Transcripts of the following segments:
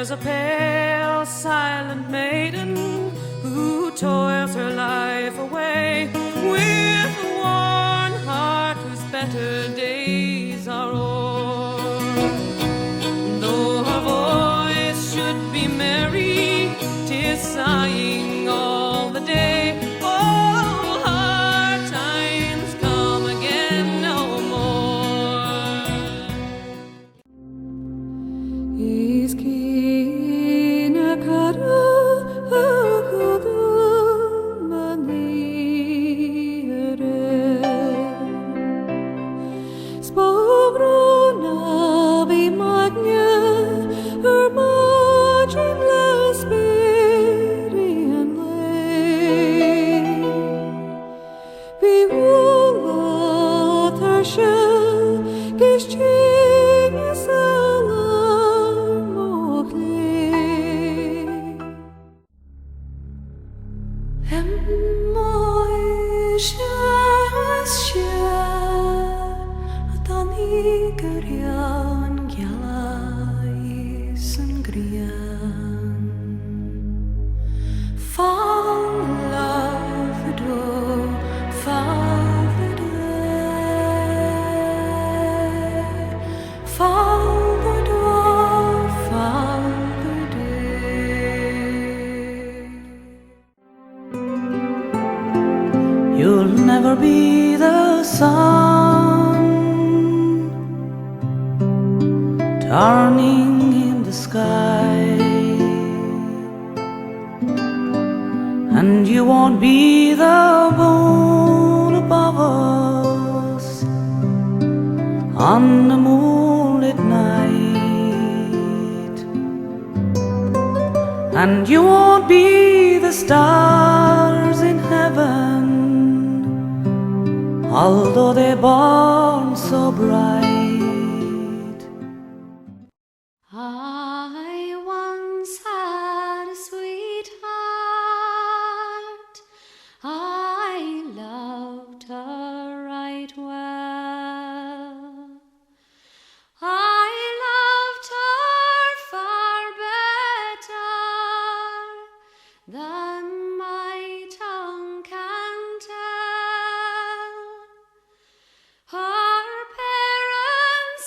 There's a pale, silent maiden who toils her life away with a worn heart whose better days are o'er. Though her voice should be merry, 'tis sighing all the day. Oh, hard times come again no more. You'll never be the sun turning in the sky, and you won't be the moon above us on the moonlit night, and you won't be the stars in heaven, although they burn so bright. I once had a sweetheart, I loved her right well. I loved her far better than my tongue can tell. Her parents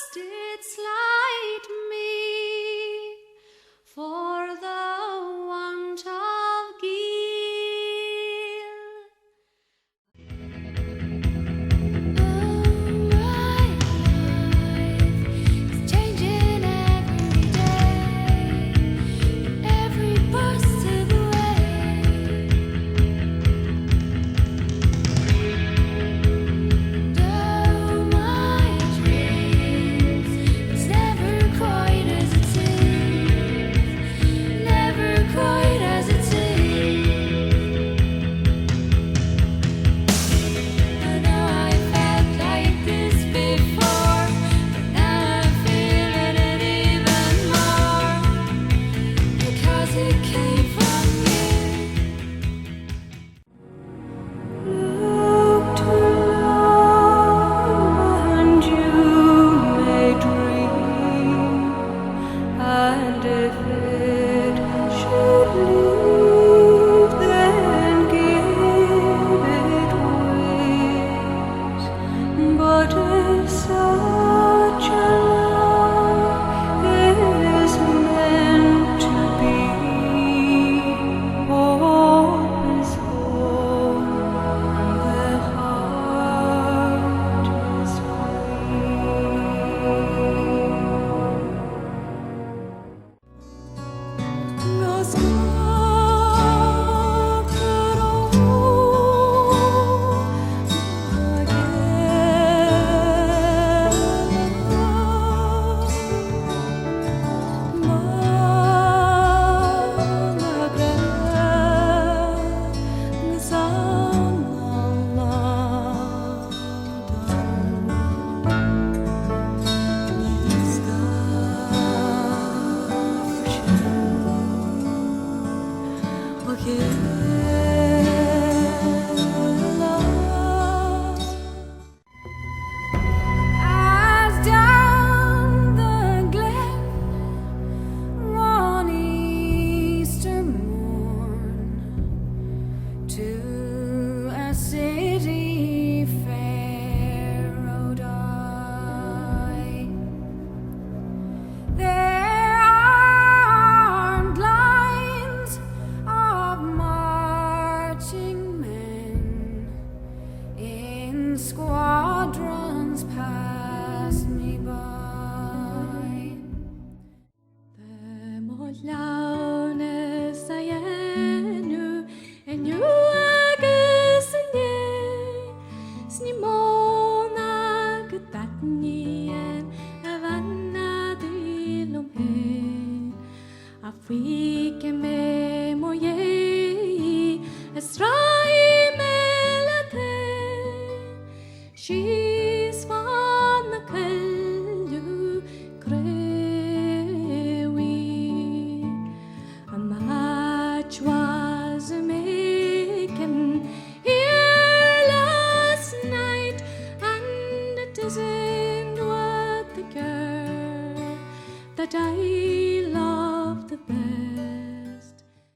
the day